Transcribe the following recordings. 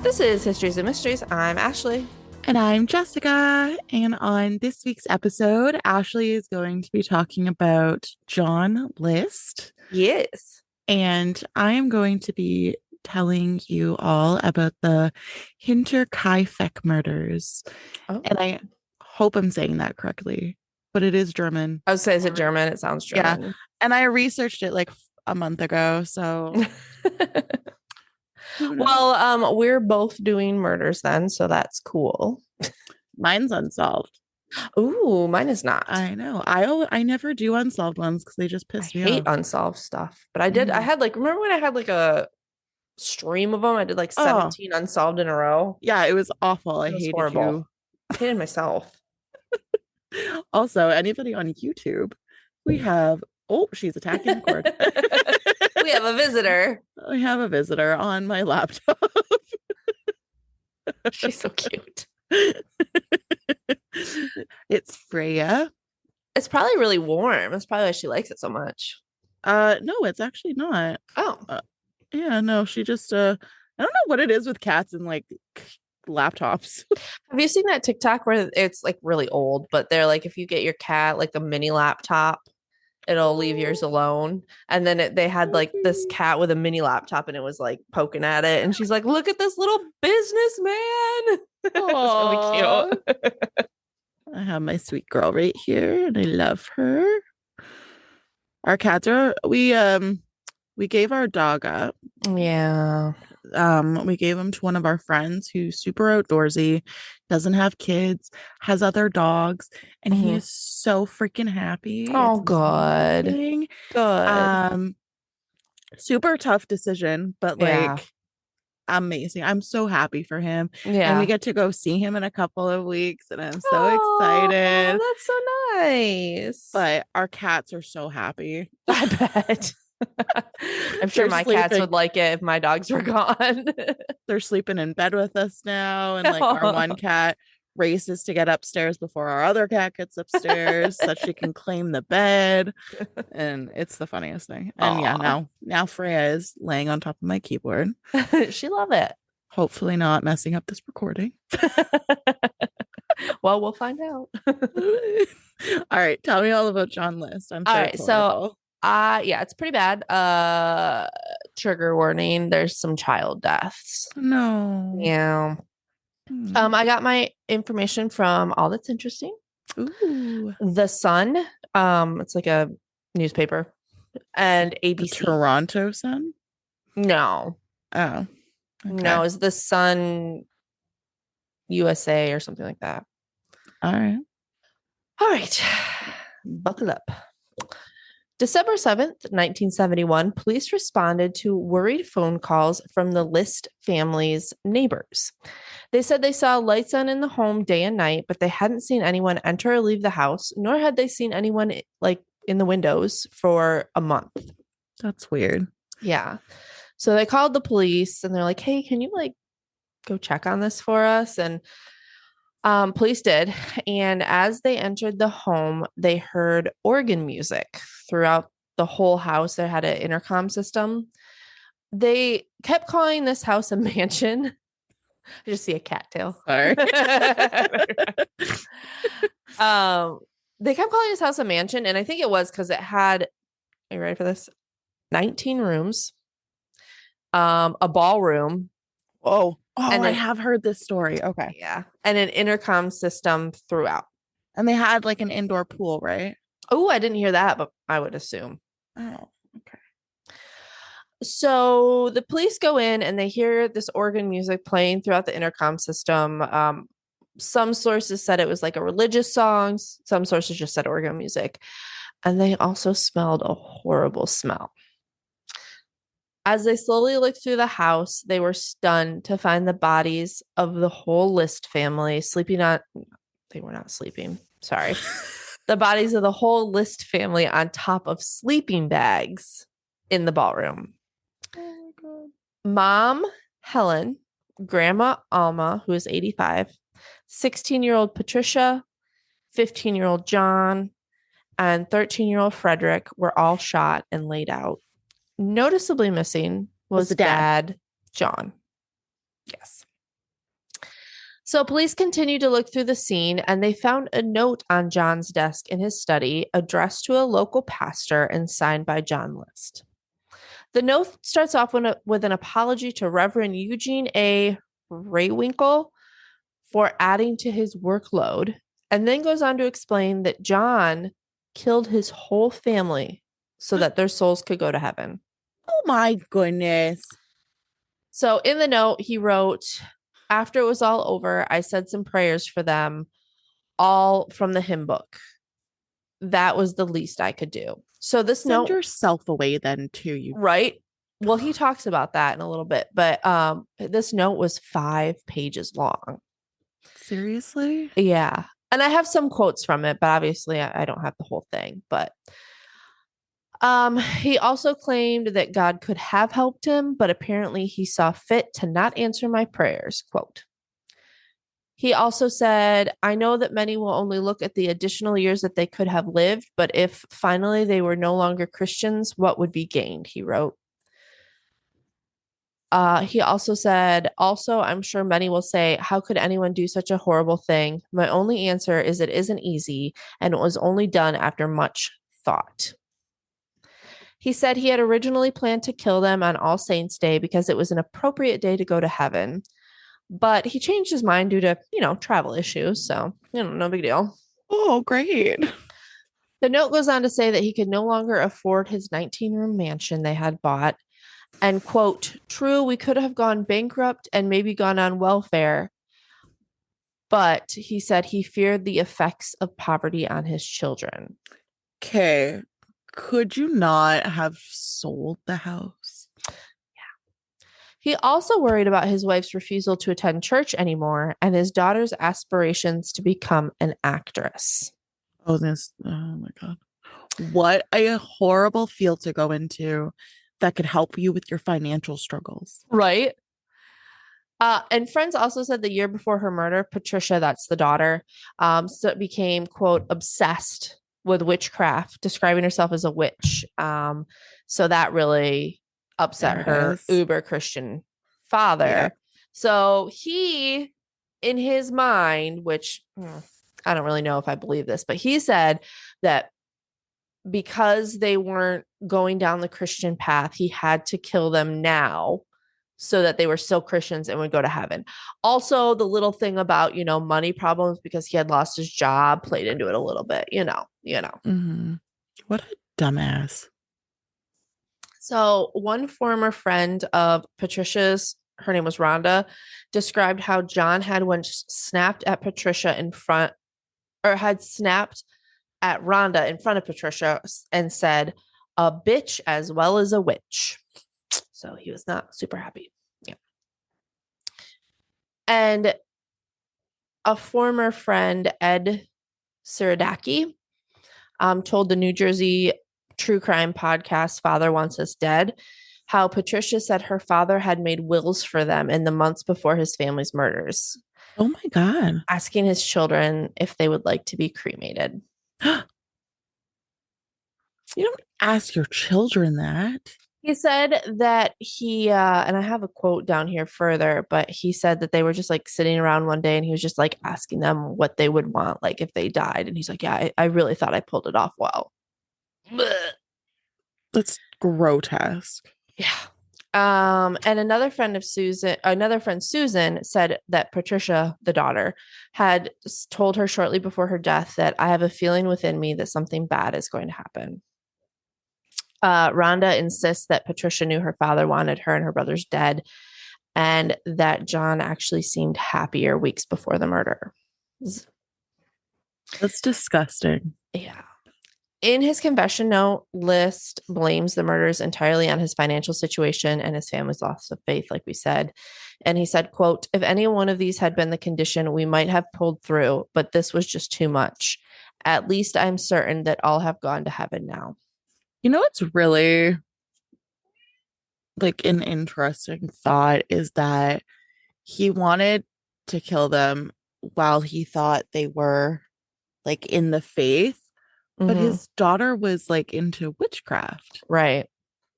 This is Histories and Mysteries. I'm Ashley. And I'm Jessica. And on this week's episode, Ashley is going to be talking about John List. Yes. And I am going to be telling you all about the Hinterkaifeck murders. Oh. And I hope I'm saying that correctly, but it is German. I would say, is it German? It sounds Yeah. German. And I researched it like a month ago. So Well, we're both doing murders then, so that's cool. Mine's unsolved. Ooh, mine is not. I know. I never do unsolved ones because they just I piss me hate off. unsolved stuff, but I did. I had remember when I had like a stream of them? I did like Oh, 17 unsolved in a row. yeah, it was awful. I It was hated you. horrible. I hated myself. Also, anybody on YouTube, we have, oh, she's attacking the cord. We have a visitor. I have a visitor on my laptop. She's so cute. It's Freya. It's probably really warm. That's probably why she likes it so much. No, it's actually not. Oh. Yeah, no, she just I don't know what it is with cats and like laptops. Have you seen that TikTok where it's like really old, but they're like, if you get your cat like a mini laptop, it'll leave yours alone. And then they had like this cat with a mini laptop and it was like poking at it. And she's like, look at this little businessman. So cute. I have my sweet girl right here and I love her. Our cats are we gave our dog up. Yeah. We gave him to one of our friends who's super outdoorsy, doesn't have kids, has other dogs, and he is so freaking happy. Oh, good. Good. Super tough decision, but like amazing. I'm so happy for him. Yeah. And we get to go see him in a couple of weeks, and I'm so excited. That's so nice. But our cats are so happy. I bet. I'm sure my cats would like it if my dogs were gone. They're sleeping in bed with us now. And like our one cat races to get upstairs before our other cat gets upstairs so she can claim the bed. And it's the funniest thing. And yeah, now Freya is laying on top of my keyboard. She love it. Hopefully not messing up this recording. Well, we'll find out. All right, tell me all about John List. I'm sure all right, so yeah, it's pretty bad. Trigger warning, there's some child deaths. No. Yeah. I got my information from All That's Interesting. Ooh. The Sun. It's like a newspaper. And ABC. The Toronto Sun? No. Oh. Okay. No, it's the Sun USA or something like that. All right. Buckle up. December 7th, 1971, police responded to worried phone calls from the List family's neighbors. They said they saw lights on in the home day and night, but they hadn't seen anyone enter or leave the house, nor had they seen anyone like in the windows for a month. That's weird. Yeah. So they called the police and they're like, hey, can you like go check on this for us? And police did. And as they entered the home, they heard organ music throughout the whole house. They had an intercom system. They kept calling this house a mansion. I just see a cattail. Sorry. They kept calling this house a mansion. And I think it was because it had, are you ready for this? 19 rooms, a ballroom. Oh, and I have heard this story. Okay. Yeah. And an intercom system throughout. And they had like an indoor pool, right? Oh, I didn't hear that, but I would assume. Oh, okay. So the police go in and they hear this organ music playing throughout the intercom system. Some sources said it was like a religious song. Some sources just said organ music. And they also smelled a horrible smell. As they slowly looked through the house, they were stunned to find the bodies of the whole List family sleeping on. They were not sleeping. Sorry. The bodies of the whole List family on top of sleeping bags in the ballroom. Oh my God. Mom, Helen, Grandma Alma, who is 85, 16-year-old Patricia, 15-year-old John, and 13-year-old Frederick were all shot and laid out. Noticeably missing was the dad, John. Yes. So police continued to look through the scene and they found a note on John's desk in his study addressed to a local pastor and signed by John List. The note starts off with an apology to Reverend Eugene A. Raywinkle for adding to his workload, and then goes on to explain that John killed his whole family so that their souls could go to heaven. Oh my goodness. So in the note, he wrote, after it was all over, I said some prayers for them, all from the hymn book. That was the least I could do. So this Send note, yourself away then too. You right? Well, he talks about that in a little bit, but this note was 5 pages long. seriously? Yeah. And I have some quotes from it, but obviously I don't have the whole thing. But he also claimed that God could have helped him, but apparently he saw fit to not answer my prayers. Quote. He also said, I know that many will only look at the additional years that they could have lived, but if finally they were no longer Christians, what would be gained? He wrote. He also said, also, I'm sure many will say, how could anyone do such a horrible thing? My only answer is it isn't easy, and it was only done after much thought. He said he had originally planned to kill them on All Saints' Day because it was an appropriate day to go to heaven. But he changed his mind due to, travel issues. So, no big deal. Oh, great. The note goes on to say that he could no longer afford his 19-room mansion they had bought. And, quote, true, we could have gone bankrupt and maybe gone on welfare. But he said he feared the effects of poverty on his children. Okay. Could you not have sold the house? He also worried about his wife's refusal to attend church anymore and his daughter's aspirations to become an actress. Oh, my God. What a horrible field to go into that could help you with your financial struggles. Right. And friends also said the year before her murder, Patricia, that's the daughter, became, quote, obsessed with witchcraft, describing herself as a witch. So that really upset her uber Christian father. Yeah. So he, in his mind, which I don't really know if I believe this, but he said that because they weren't going down the Christian path, he had to kill them now so that they were still Christians and would go to heaven. Also, the little thing about, money problems because he had lost his job played into it a little bit, Mm-hmm. What a dumbass. So one former friend of Patricia's, her name was Rhonda, described how John had once snapped at Patricia had snapped at Rhonda in front of Patricia and said, a bitch as well as a witch. So he was not super happy. Yeah. And a former friend, Ed Siradaki, told the New Jersey true crime podcast, Father Wants Us Dead, how Patricia said her father had made wills for them in the months before his family's murders. Oh my God. Asking his children if they would like to be cremated. You don't ask your children that. He said that and I have a quote down here further, but he said that they were just like sitting around one day and he was just like asking them what they would want, like if they died. And he's like, yeah, I really thought I pulled it off well. That's grotesque. Yeah. And another friend, Susan, said that Patricia, the daughter, had told her shortly before her death that I have a feeling within me that something bad is going to happen. Rhonda insists that Patricia knew her father wanted her and her brothers dead, and that John actually seemed happier weeks before the murder. That's disgusting. Yeah. In his confession note, List blames the murders entirely on his financial situation and his family's loss of faith, like we said. And he said, quote, if any one of these had been the condition, we might have pulled through, but this was just too much. At least I'm certain that all have gone to heaven now. You know what's really like an interesting thought is that he wanted to kill them while he thought they were like in the faith, but his daughter was like into witchcraft. Right.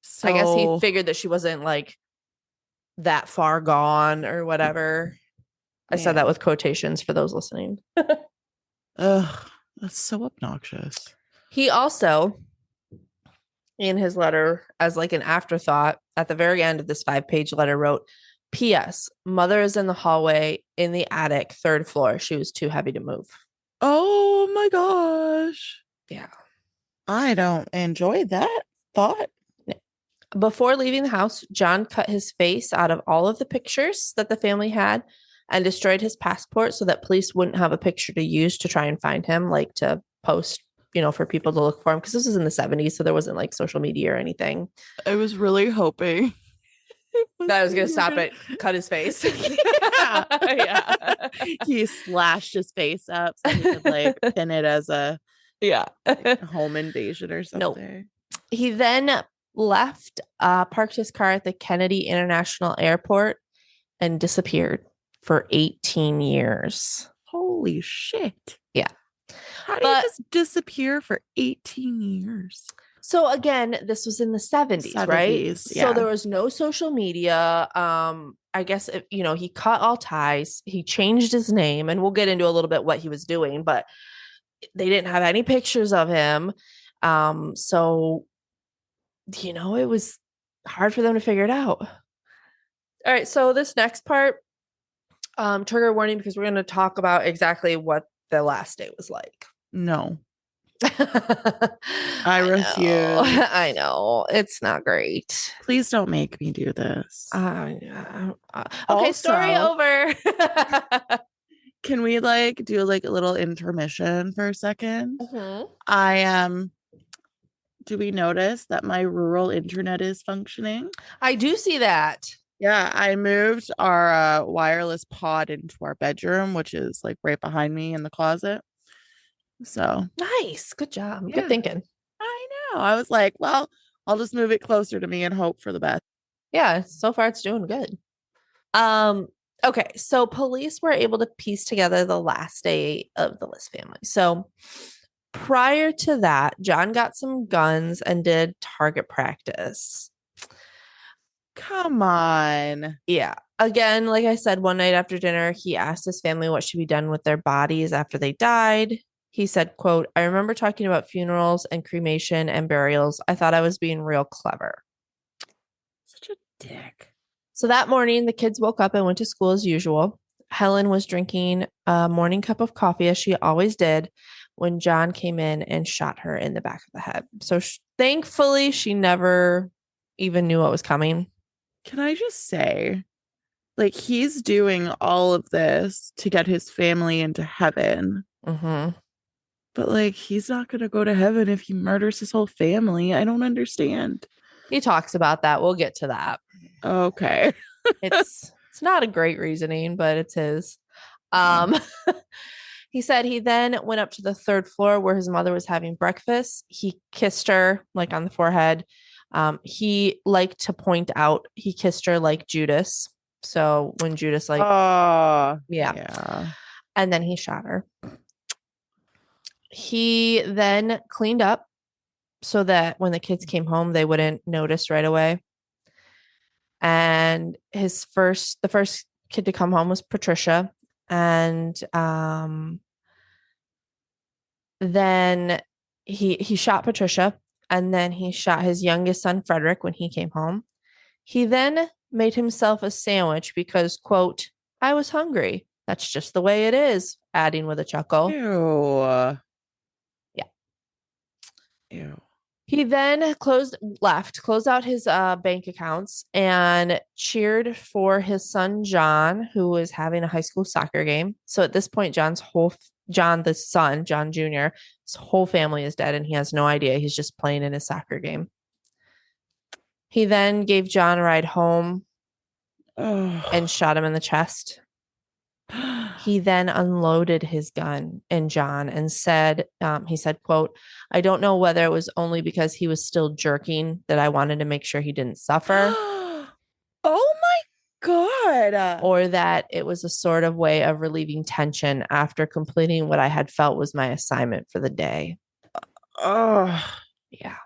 So I guess he figured that she wasn't like that far gone or whatever. I said Yeah. that with quotations for those listening. Ugh, that's so obnoxious. He also, in his letter, as like an afterthought, at the very end of this 5-page letter, wrote, P.S. Mother is in the hallway in the attic, 3rd floor. She was too heavy to move. Oh my gosh. Yeah. I don't enjoy that thought. Before leaving the house, John cut his face out of all of the pictures that the family had and destroyed his passport so that police wouldn't have a picture to use to try and find him, like to post, for people to look for him. Because this was in the 70s, so there wasn't like social media or anything. I was really hoping That I was going to stop it, cut his face. Yeah. Yeah. He slashed his face up so he could like pin it as a Yeah. home invasion or something. No. He then left, parked his car at the Kennedy International Airport and disappeared for 18 years. Holy shit. Yeah. How do you just disappear for 18 years? So again, this was in the 70s, right? Yeah. So there was no social media. I guess, he cut all ties. He changed his name, and we'll get into a little bit what he was doing, but they didn't have any pictures of him. So, it was hard for them to figure it out. All right. So this next part, trigger warning, because we're going to talk about exactly what the last day was like. No. I refuse. I know. It's not great. Please don't make me do this. Okay, Also, story over. Can we do a little intermission for a second? Mm-hmm. Do we notice that my rural internet is functioning? I do see that. Yeah, I moved our wireless pod into our bedroom, which is right behind me in the closet. So nice. Good job. Yeah. Good thinking. I know. I was like, well, I'll just move it closer to me and hope for the best. Yeah, so far it's doing good. Okay, so police were able to piece together the last day of the List family. So prior to that, John got some guns and did target practice. Come on. Yeah. Again, like I said, one night after dinner, he asked his family what should be done with their bodies after they died. He said, quote, I remember talking about funerals and cremation and burials. I thought I was being real clever. Such a dick. So that morning, the kids woke up and went to school as usual. Helen was drinking a morning cup of coffee, as she always did, when John came in and shot her in the back of the head. So thankfully, she never even knew what was coming. Can I just say, he's doing all of this to get his family into heaven. Mm-hmm. But he's not going to go to heaven if he murders his whole family. I don't understand. He talks about that. We'll get to that. Okay. It's not a great reasoning, but it's his. He said he then went up to the 3rd floor where his mother was having breakfast. He kissed her on the forehead. He liked to point out he kissed her like Judas. So when Judas yeah. And then he shot her. He then cleaned up so that when the kids came home, they wouldn't notice right away. And the first kid to come home was Patricia. And then he shot Patricia, and then he shot his youngest son, Frederick, when he came home. He then made himself a sandwich because, quote, I was hungry. That's just the way it is, adding with a chuckle. Ew. Yeah. Ew. He then closed out his bank accounts and cheered for his son, John, who was having a high school soccer game. So at this point, John Jr., his whole family is dead and he has no idea. He's just playing in his soccer game. He then gave John a ride home and shot him in the chest. He then unloaded his gun in John and said, quote, I don't know whether it was only because he was still jerking that I wanted to make sure he didn't suffer. Oh my God. Or that it was a sort of way of relieving tension after completing what I had felt was my assignment for the day. Oh, yeah.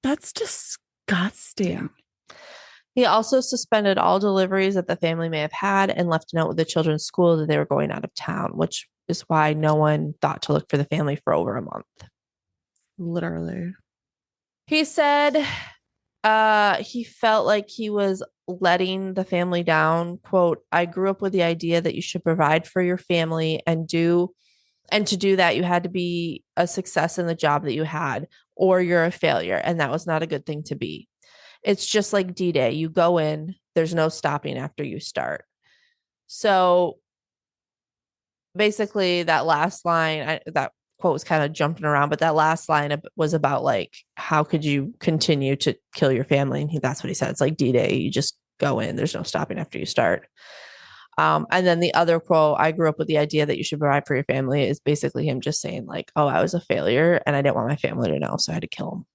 That's disgusting. Yeah. He also suspended all deliveries that the family may have had and left a note with the children's school that they were going out of town, which is why no one thought to look for the family for over a month. Literally. He said he felt like he was letting the family down. Quote, I grew up with the idea that you should provide for your family and to do that you had to be a success in the job that you had or you're a failure, and that was not a good thing to be. It's just like D-Day. You go in, there's no stopping after you start. So basically that last line, that quote was kind of jumping around, but that last line was about like, how could you continue to kill your family? And that's what he said. It's like D-Day. You just go in, there's no stopping after you start. And then the other quote, I grew up with the idea that you should provide for your family, is basically him just saying like, oh, I was a failure and I didn't want my family to know, so I had to kill him.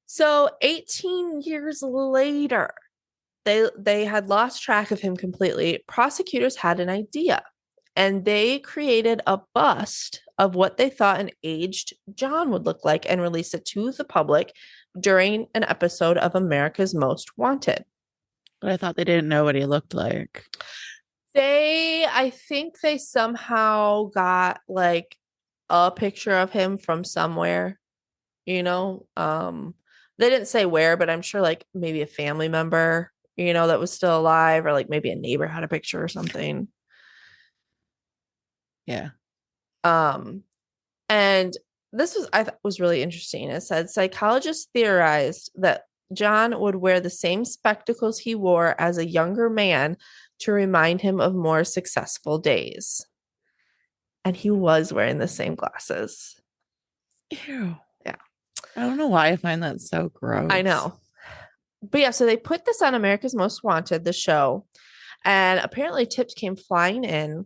So 18 years later, they had lost track of him completely. Prosecutors had an idea, and they created a bust of what they thought an aged John would look like and released it to the public during an episode of America's Most Wanted. But I thought they didn't know what he looked like. I think they somehow got like a picture of him from somewhere, you know. They didn't say where, but I'm sure like maybe a family member, you know, that was still alive, or like maybe a neighbor had a picture or something. Yeah. And this was, I thought, was really interesting. It said psychologists theorized that John would wear the same spectacles he wore as a younger man to remind him of more successful days. And he was wearing the same glasses. Ew. Yeah. I don't know why I find that so gross. I know. But yeah, so they put this on America's Most Wanted, the show, and apparently tips came flying in.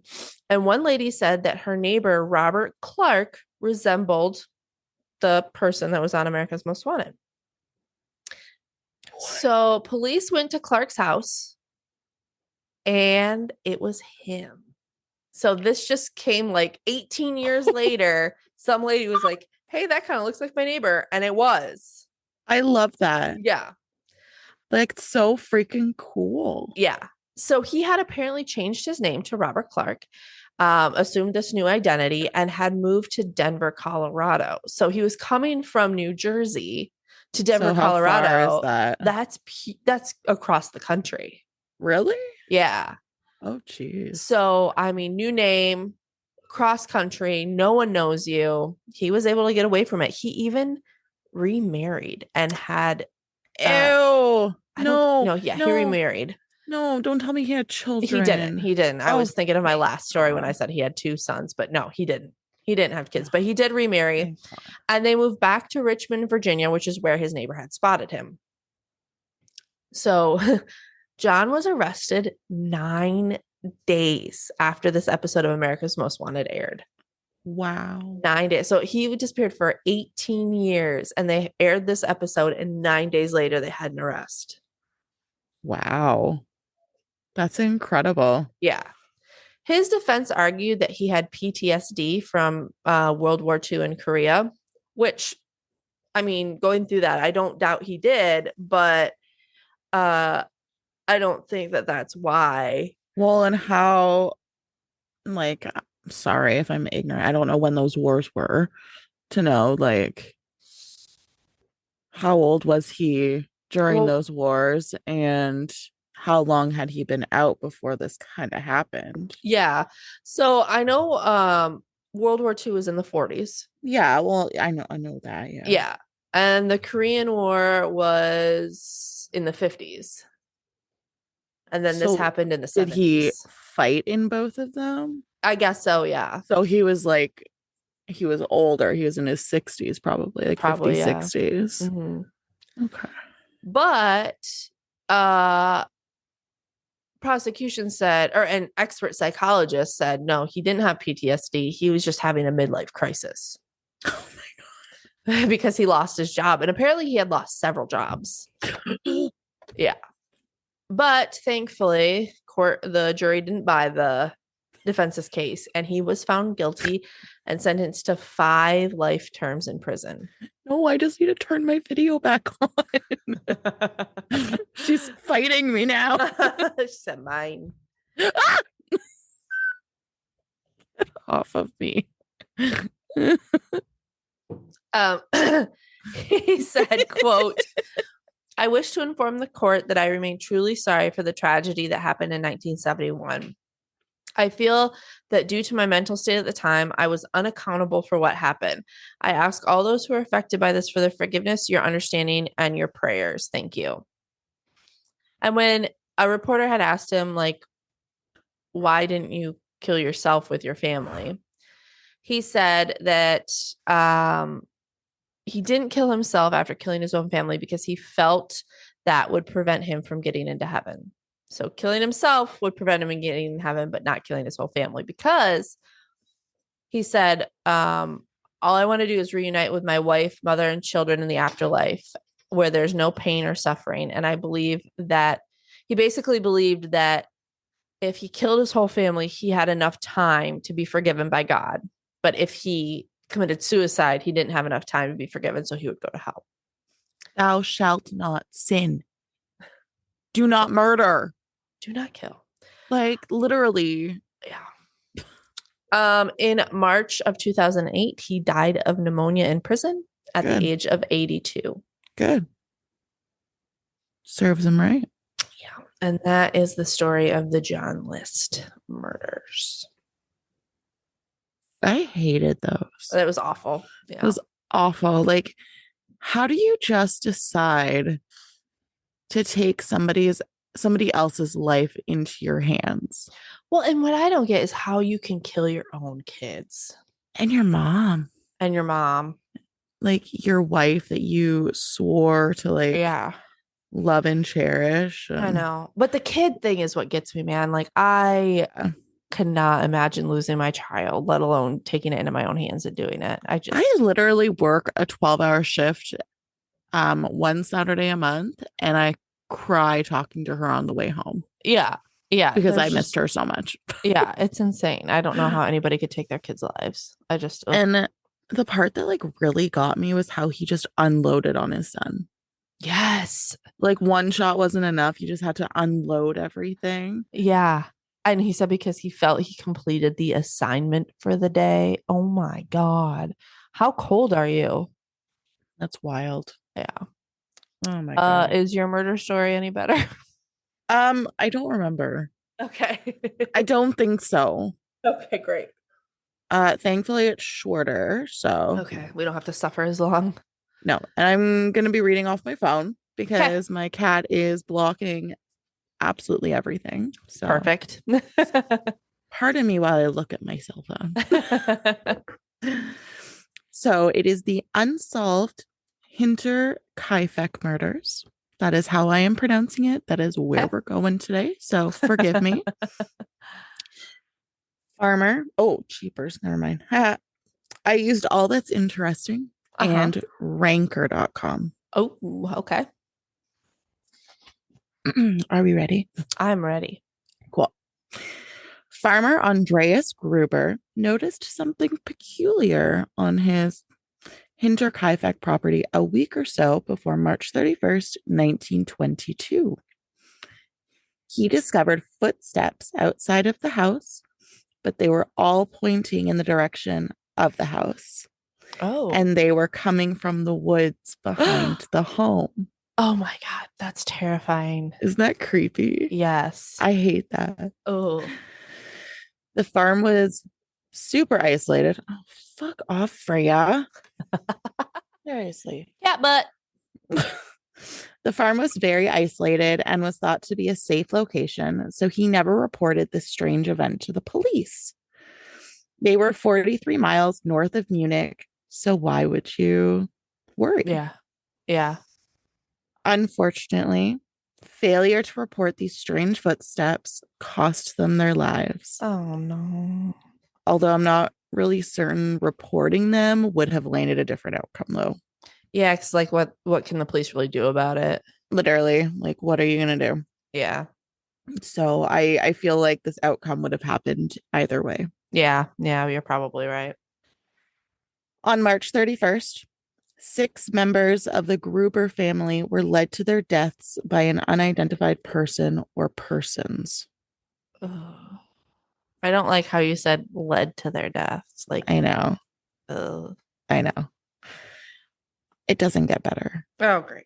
And one lady said that her neighbor, Robert Clark, resembled the person that was on America's Most Wanted. What? So police went to Clark's house and it was him. So this just came like 18 years later. Some lady was like, hey, that kind of looks like my neighbor. And it was. I love that. Yeah. Like, so freaking cool. Yeah. So he had apparently changed his name to Robert Clark, assumed this new identity, and had moved to Denver, Colorado. So he was coming from New Jersey to Denver, so how Colorado. far is that? That's across the country. Really? Yeah. Oh, geez. So, I mean, new name, cross country, no one knows you. He was able to get away from it. He even remarried and had. Ew. No. Yeah, he remarried. No, don't tell me he had children. He didn't. I was thinking of my last story when I said he had 2 sons, but no, he didn't. He didn't have kids, but he did remarry. And they moved back to Richmond, Virginia, which is where his neighbor had spotted him. So John was arrested 9 days after this episode of America's Most Wanted aired. Wow. 9 days. So he disappeared for 18 years, and they aired this episode, and 9 days later they had an arrest. Wow. That's incredible. Yeah. His defense argued that he had PTSD from World War II in Korea, which, I mean, going through that, I don't doubt he did, but I don't think that that's why. Well, and how, like, sorry if I'm ignorant. I don't know when those wars were to know, like, how old was he during those wars, and how long had he been out before this kind of happened? Yeah. So I know World War II was in the 40s. Yeah, well, I know that, yeah. Yeah. And the Korean War was in the 50s. And then this happened in the 70s. Did he fight in both of them? I guess so, yeah. So he was older. He was in his 60s, probably, like 50s, yeah. 60s. Mm-hmm. Okay. But prosecution said, or an expert psychologist said, no, he didn't have PTSD. He was just having a midlife crisis. Oh my God. Because he lost his job. And apparently he had lost several jobs. Yeah. But thankfully, the jury didn't buy the defense's case, and he was found guilty and sentenced to 5 life terms in prison. No, I just need to turn my video back on. She's fighting me now. She said mine. Get off of me. He said, quote, I wish to inform the court that I remain truly sorry for the tragedy that happened in 1971. I feel that due to my mental state at the time, I was unaccountable for what happened. I ask all those who are affected by this for their forgiveness, your understanding, and your prayers. Thank you. And when a reporter had asked him, like, why didn't you kill yourself with your family? He said that he didn't kill himself after killing his own family because he felt that would prevent him from getting into heaven. So killing himself would prevent him from getting in heaven, but not killing his whole family, because he said, all I want to do is reunite with my wife, mother, and children in the afterlife where there's no pain or suffering. And I believe that he basically believed that if he killed his whole family, he had enough time to be forgiven by God. But if he committed suicide, he didn't have enough time to be forgiven, so he would go to hell. Thou shalt not sin. Do not murder. Do not kill. Like, literally. Yeah. In March of 2008, he died of pneumonia in prison at the age of 82. Good. Serves him right. Yeah. And that is the story of the John List murders. I hated those. It was awful. Yeah. It was awful. Like, how do you just decide to take somebody else's life into your hands? Well, and what I don't get is how you can kill your own kids. And your mom. And your mom. Like, your wife that you swore to, like, love and cherish. And... I know. But the kid thing is what gets me, man. Like, I cannot imagine losing my child, let alone taking it into my own hands and doing it. I literally work a 12-hour shift one Saturday a month, and I cry talking to her on the way home. Yeah. Because I missed her so much. Yeah, it's insane. I don't know how anybody could take their kids' lives. And the part that, like, really got me was how he just unloaded on his son. Yes. Like, one shot wasn't enough. He just had to unload everything. Yeah. And he said because he felt he completed the assignment for the day. Oh my God. How cold are you? That's wild. Yeah. Oh my God. Is your murder story any better? I don't remember. Okay. I don't think so. Okay, great. Thankfully it's shorter, so okay, we don't have to suffer as long. No, and I'm gonna be reading off my phone because my cat is blocking absolutely everything. So perfect. Pardon me while I look at my cell phone. So it is the unsolved Hinterkaifeck murders. That is how I am pronouncing it. That is where we're going today. So forgive me. Farmer. Oh, cheapers. Never mind. I used All That's Interesting and ranker.com. Oh, okay. Are we ready? I'm ready. Cool. Farmer Andreas Gruber noticed something peculiar on his Hinterkaifeck property a week or so before March 31st, 1922. He discovered footsteps outside of the house, but they were all pointing in the direction of the house. Oh. And they were coming from the woods behind the home. Oh my God, that's terrifying. Isn't that creepy? Yes. I hate that. Oh. The farm was super isolated. Oh, fuck off, Freya. Seriously. Yeah, but the farm was very isolated and was thought to be a safe location, so he never reported this strange event to the police. They were 43 miles north of Munich, so why would you worry? Yeah. Unfortunately, failure to report these strange footsteps cost them their lives. Oh, no. Although I'm not really certain reporting them would have landed a different outcome, though. Yeah, because, like, what can the police really do about it? Literally, like, what are you going to do? Yeah. So I feel like this outcome would have happened either way. Yeah, yeah, you're probably right. On March 31st, 6 members of the Gruber family were led to their deaths by an unidentified person or persons. Ugh. I don't like how you said led to their deaths. Like, I know. ugh. I know. It doesn't get better. Oh, great.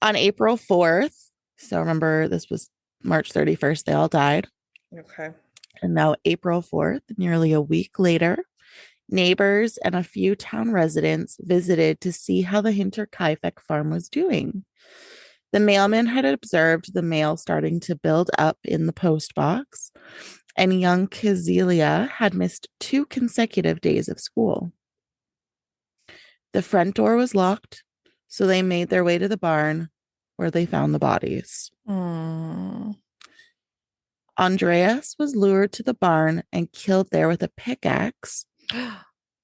On April 4th, so remember this was March 31st, they all died. Okay. And now April 4th, nearly a week later, neighbors and a few town residents visited to see how the Hinterkaifeck farm was doing. The mailman had observed the mail starting to build up in the post box, and young Kazelia had missed 2 consecutive days of school. The front door was locked, so they made their way to the barn where they found the bodies. Mm. Andreas was lured to the barn and killed there with a pickaxe,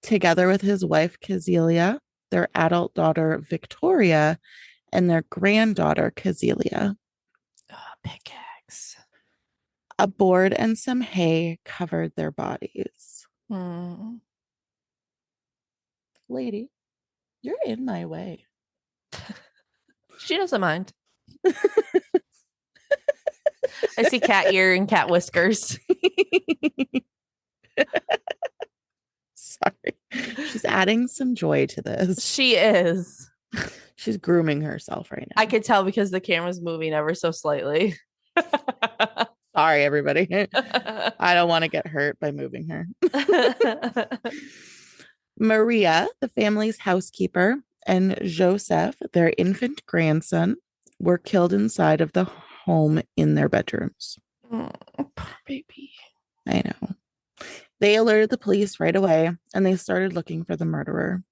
together with his wife Kazelia, their adult daughter Victoria, and their granddaughter Kazelia. Oh, pickaxe. A board and some hay covered their bodies. Mm. Lady, you're in my way. She doesn't mind. I see cat ear and cat whiskers. Sorry. She's adding some joy to this. She is. She's grooming herself right now. I could tell because the camera's moving ever so slightly. Sorry, everybody. I don't want to get hurt by moving her. Maria, the family's housekeeper, and Joseph, their infant grandson, were killed inside of the home in their bedrooms. Oh, poor baby. I know. They alerted the police right away and they started looking for the murderer.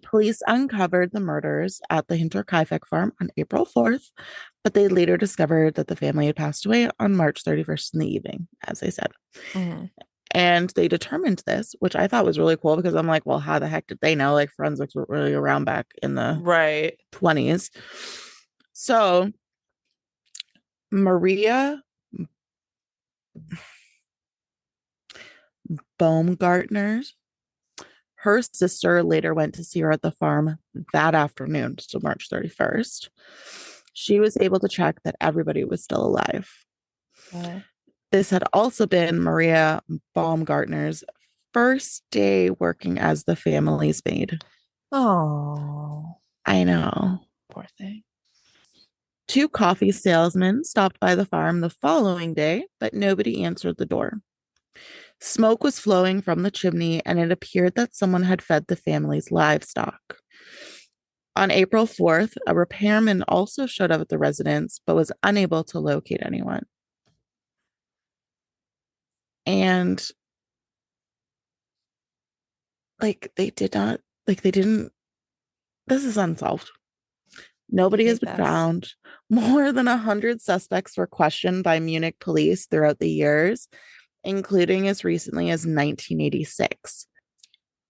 Police uncovered the murders at the Hinterkaifeck farm on April 4th, but they later discovered that the family had passed away on March 31st in the evening, as I said. Mm-hmm. And they determined this, which I thought was really cool because I'm like, well, how the heck did they know? Like, forensics were really around back in the Right. 20s. So, Maria Baumgartner's, her sister later went to see her at the farm that afternoon, so March 31st. She was able to check that everybody was still alive. Okay. This had also been Maria Baumgartner's first day working as the family's maid. Oh, I know. poor thing. 2 coffee salesmen stopped by the farm the following day, but nobody answered the door. Smoke was flowing from the chimney, and it appeared that someone had fed the family's livestock. On April 4th, a repairman also showed up at the residence, but was unable to locate anyone. And they didn't, this is unsolved. Nobody has been found. More than 100 suspects were questioned by Munich police throughout the years, including as recently as 1986.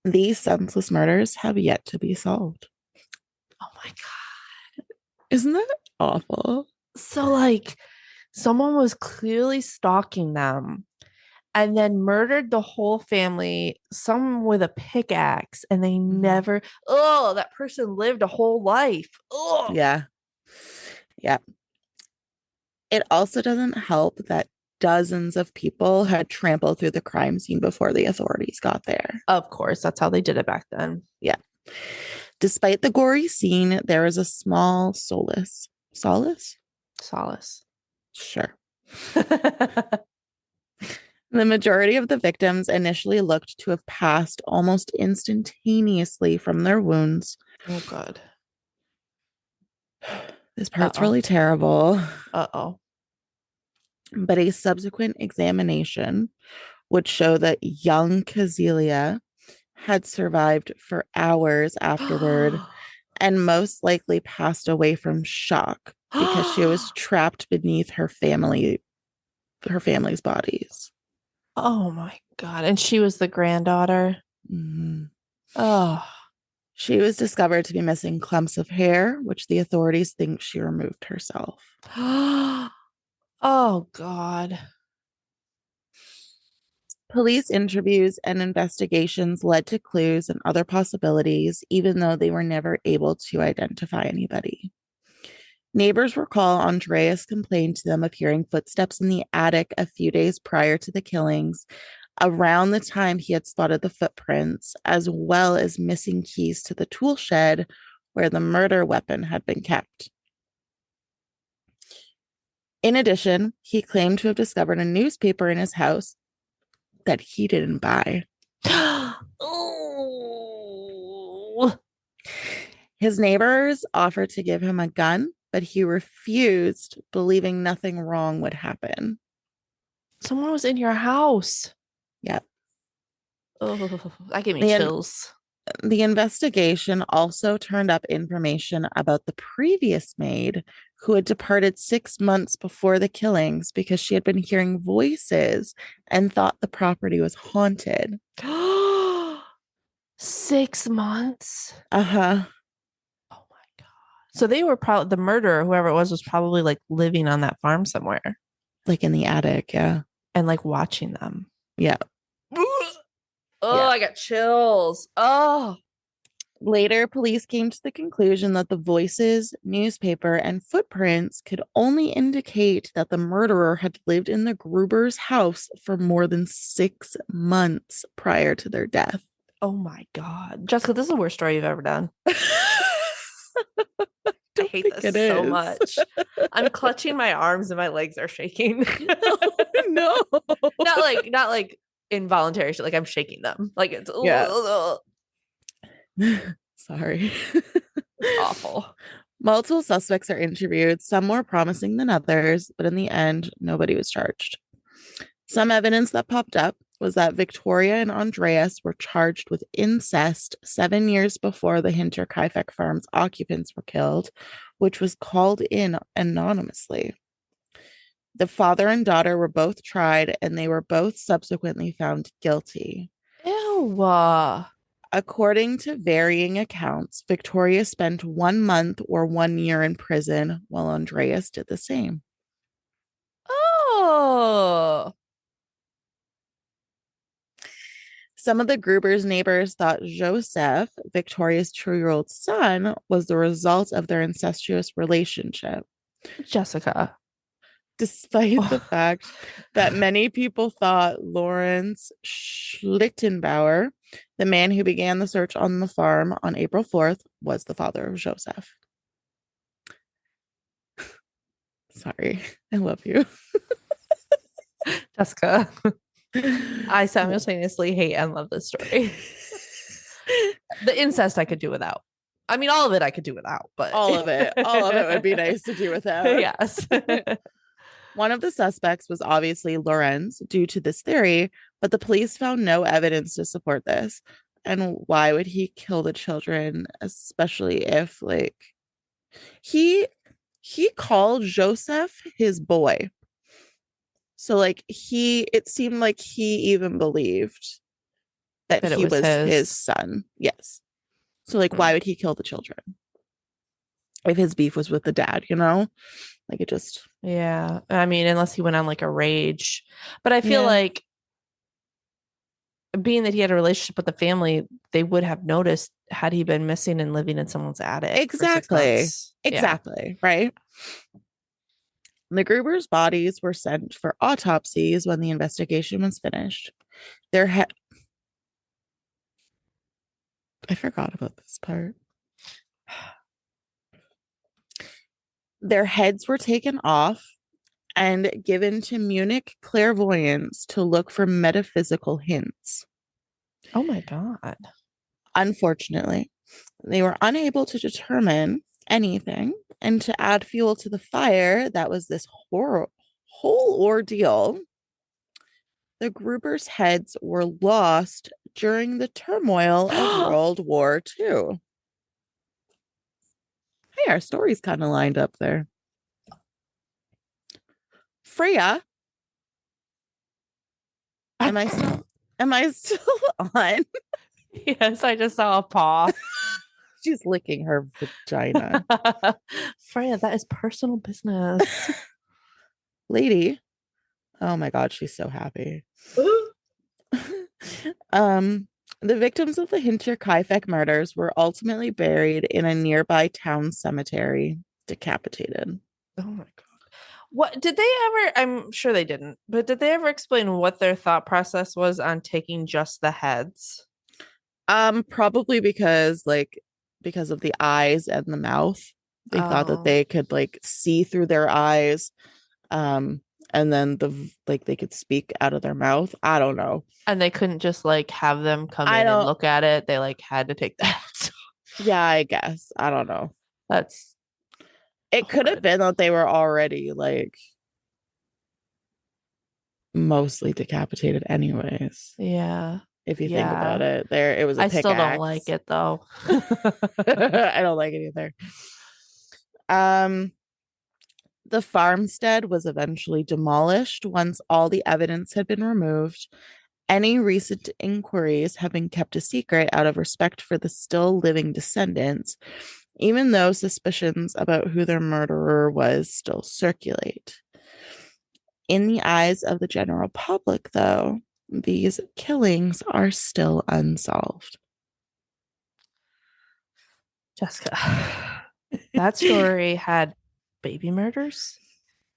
These senseless murders have yet to be solved. Oh my God. Isn't that awful? So, someone was clearly stalking them and then murdered the whole family, some with a pickaxe, and they never, that person lived a whole life. Oh, Yeah. Yeah. It also doesn't help that dozens of people had trampled through the crime scene before the authorities got there. of course, that's how they did it back then. Yeah. Despite the gory scene, there is a small solace. Solace? Solace. Sure. The majority of the victims initially looked to have passed almost instantaneously from their wounds. Oh, God. This part's really terrible. Uh-oh. But a subsequent examination would show that young Kazelia had survived for hours afterward and most likely passed away from shock because she was trapped beneath her family's bodies. Oh my God. And she was the granddaughter. Mm-hmm. Oh. She was discovered to be missing clumps of hair, which the authorities think she removed herself. Oh God. Police interviews and investigations led to clues and other possibilities, even though they were never able to identify anybody. Neighbors recall Andreas complained to them of hearing footsteps in the attic a few days prior to the killings, around the time he had spotted the footprints, as well as missing keys to the tool shed where the murder weapon had been kept. In addition, he claimed to have discovered a newspaper in his house that he didn't buy. Oh. His neighbors offered to give him a gun, but he refused, believing nothing wrong would happen. Someone was in your house. Yep. Oh, that gave me The, chills. the investigation also turned up information about the previous maid who had departed 6 months before the killings because she had been hearing voices and thought the property was haunted. 6 months. Uh-huh. Oh my God. So they were probably the murderer, whoever it was probably like living on that farm somewhere Like in the attic, yeah. and like watching them. Yeah. Oh, Yeah. I got chills. Oh, Later, police came to the conclusion that the voices, newspaper, and footprints could only indicate that the murderer had lived in the Gruber's house for more than 6 months prior to their death. oh my God. Jessica, this is the worst story you've ever done. I hate this so much. I'm clutching my arms and my legs are shaking. No. Not like involuntary shit. Like I'm shaking them. Like it's Yeah. Sorry. It's awful. Multiple suspects are interviewed, some more promising than others, but in the end, nobody was charged. Some evidence that popped up was that Victoria and Andreas were charged with incest 7 years before the Hinterkaifeck farm's occupants were killed, which was called in anonymously. The father and daughter were both tried, and they were both subsequently found guilty. Ew. According to varying accounts, Victoria spent 1 month or 1 year in prison, while Andreas did the same. Oh. Some of the Gruber's neighbors thought Joseph, Victoria's 2-year-old son, was the result of their incestuous relationship, Jessica. despite the fact that many people thought Lawrence Schlittenbauer, the man who began the search on the farm on April 4th, was the father of Joseph. Sorry, I love you. Jessica. I simultaneously hate and love this story. The incest I could do without. I mean, all of it I could do without, but All of it would be nice to do without. Yes. One of the suspects was obviously Lorenz due to this theory, but the police found no evidence to support this. And why would he kill the children, especially if like he called Joseph his boy. So like it seemed like he even believed that That it he was was his his. son. Yes. So like why would he kill the children? If his beef was with the dad, Like it just Yeah. I mean, unless he went on like a rage. But I feel yeah. like being that he had a relationship with the family, they would have noticed had he been missing and living in someone's attic for 6 Exactly. months. Exactly. Yeah. Right. The Gruber's bodies were sent for autopsies when the investigation was finished. I forgot about this part. Their heads were taken off and given to Munich clairvoyants to look for metaphysical hints. Oh my God. Unfortunately, they were unable to determine anything, and to add fuel to the fire that was this whole ordeal, the Gruber's heads were lost during the turmoil of World War II. Hey, our stories kind of lined up there. Freya, am I still on? Yes, I just saw a paw. She's licking her vagina. Freya, that is personal business. lady. Oh my God, she's so happy. um, the victims of the Hinterkaifeck murders were ultimately buried in a nearby town cemetery, decapitated. Oh my God. What did they ever? I'm sure they didn't, but did they ever explain what their thought process was on taking just the heads? Probably because of the eyes and the mouth. They thought that Oh, they could like see through their eyes, um, and then they could speak out of their mouth. I don't know. and they couldn't just like have them come I in and don't. look at it. They like had to take the heads. Yeah, I guess. I don't know. That's It could have horrid. been that they were already like mostly decapitated anyways. Yeah. If you think about Yeah. it, there it was a I still don't like pickaxe. it though. I don't like it either. Um, the farmstead was eventually demolished once all the evidence had been removed. Any recent inquiries have been kept a secret out of respect for the still living descendants, even though suspicions about who their murderer was still circulate. In the eyes of the general public, though, these killings are still unsolved. Jessica, that story had baby murders,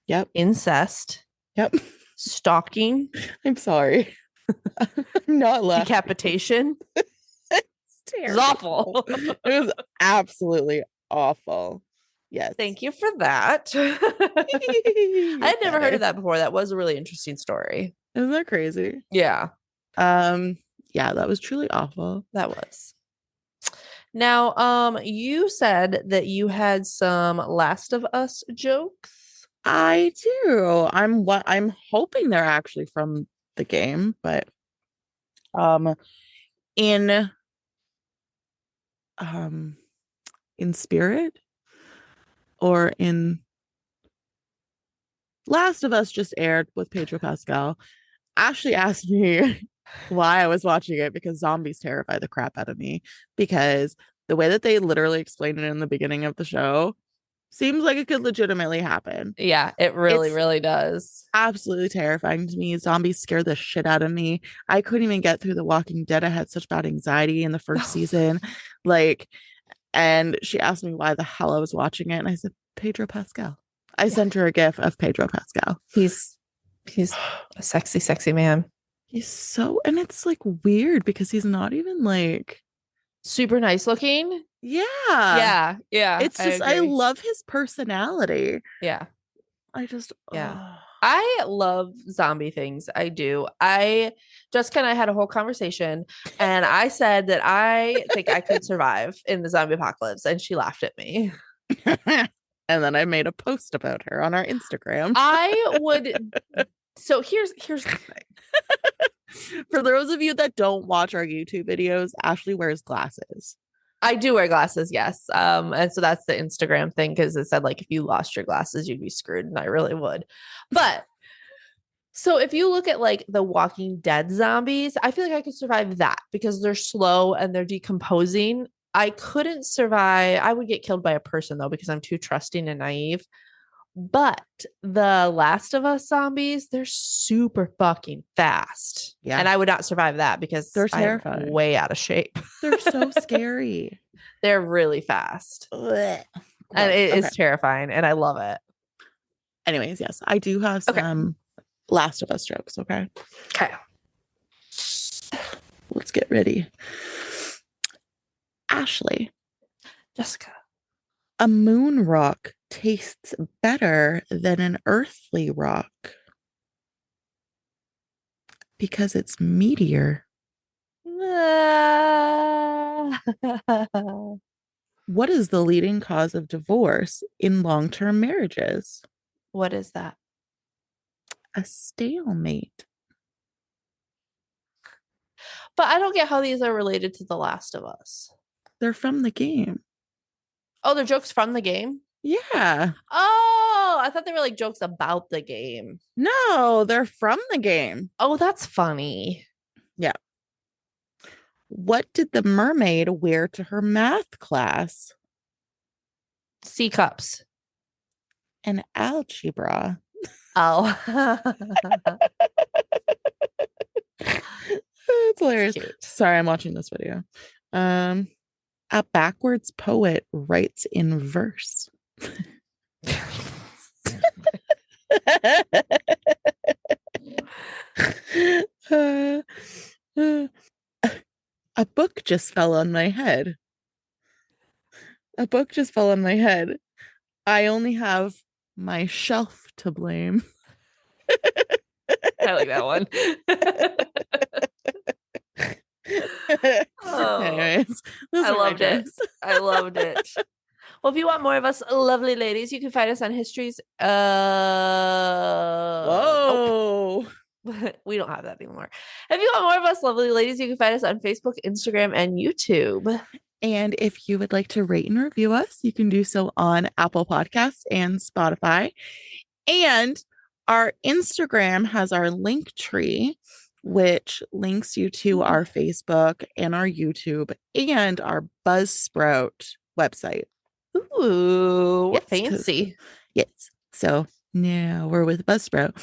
Yep. incest, Yep. stalking, I'm sorry. I'm not laughing. decapitation. It's It was terrible. awful. It was absolutely awful. Yes. Thank you for that. I You're had never heard better. of that before. That was a really interesting story. Isn't that crazy? Yeah, Um, yeah, that was truly awful. that was. Now, you said that you had some Last of Us jokes. I do. I'm hoping they're actually from the game, but um in um in spirit or in Last of Us just aired with Pedro Pascal. Ashley asked me why I was watching it because zombies terrify the crap out of me. Because the way that they literally explained it in the beginning of the show seems like it could legitimately happen. Yeah, it really, It's really does. absolutely terrifying to me. Zombies scare the shit out of me. I couldn't even get through The Walking Dead. I had such bad anxiety in the first season. Like, and she asked me why the hell I was watching it. And I said, Pedro Pascal. I Yeah, sent her a gif of Pedro Pascal. he's a sexy, sexy man. He's so, and it's like weird because he's not even like, Super nice looking. yeah. Yeah, yeah, It's I just, I agree. love his personality. Yeah, I just, yeah. oh. I love zombie things. I do. Jessica and I had a whole conversation, and I said that I think I could survive in the zombie apocalypse, and she laughed at me. And then I made a post about her on our Instagram. I would. So here's the thing. For those of you that don't watch our YouTube videos, Ashley wears glasses. I do wear glasses, yes. And so that's the Instagram thing because it said like if you lost your glasses, you'd be screwed, and I really would. But so if you look at like the Walking Dead zombies, I feel like I could survive that because they're slow and they're decomposing. I couldn't survive. I would get killed by a person though because I'm too trusting and naive. But the Last of Us zombies, they're super fucking fast. Yeah. And I would not survive that because They're I'm terrifying. way out of shape. They're so scary. They're really fast. Ugh. And Gross. it Okay. is terrifying and I love it. Anyways, yes, I do have Okay. some Last of Us jokes. Okay. Okay. Let's get ready. Ashley, Jessica. a moon rock tastes better than an earthly rock because it's meteor. What is the leading cause of divorce in long-term marriages? What is that? A stalemate. But I don't get how these are related to The Last of Us. They're from the game. Oh, they're jokes from the game? Yeah. Oh, I thought they were like jokes about the game. No, they're from the game. Oh, that's funny. Yeah. What did the mermaid wear to her math class? C cups. An algebra. Oh. It's That's hilarious. cute. Sorry, I'm watching this video. Um, a backwards poet writes in verse. Uh, uh, a book just fell on my head. A book just fell on my head. I only have my shelf to blame. I like that one. Oh, Anyways, those I are my loved it. jokes. I loved it. Well, if you want more of us lovely ladies, you can find us on Histories. Nope. Whoa. We don't have that anymore. If you want more of us lovely ladies, you can find us on Facebook, Instagram, and YouTube. And if you would like to rate and review us, you can do so on Apple Podcasts and Spotify. And our Instagram has our link tree, which links you to our Facebook and our YouTube and our Buzzsprout website. Ooh, we're Yes. fancy. Yes. So now we're with Buzzsprout.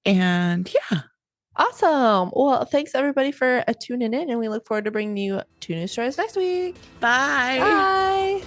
And yeah. Awesome. Well, thanks everybody for tuning in, and we look forward to bringing you 2 new stories next week. Bye. Bye.